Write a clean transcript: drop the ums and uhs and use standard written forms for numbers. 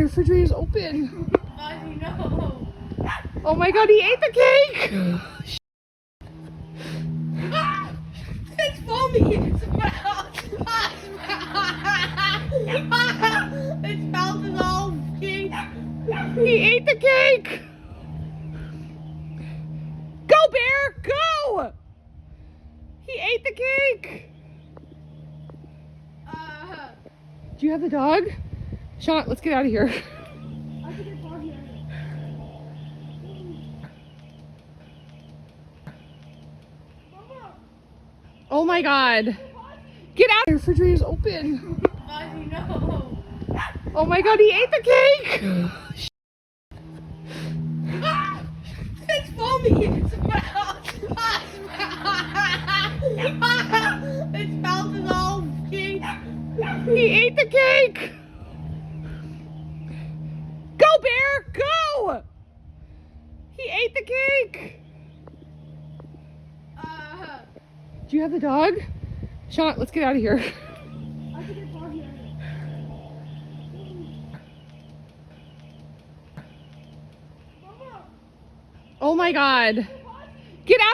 Your refrigerator's open. No. Oh my god, he ate the cake! It's foamy. It smells. It smells as all pink. He ate the cake! Go, bear! Go! He ate the cake! Do you have the dog? Sean, let's get out of here. I think it's on here. Oh my god. Get out! Your refrigerator's open. No. Oh my god, he ate the cake! It's foamy. It smells. It smells as all pink. He ate the cake! Go, bear! Go! He ate the cake! Do you have the dog? Sean, let's get out of here. I think it's on here. Oh my god. Get out!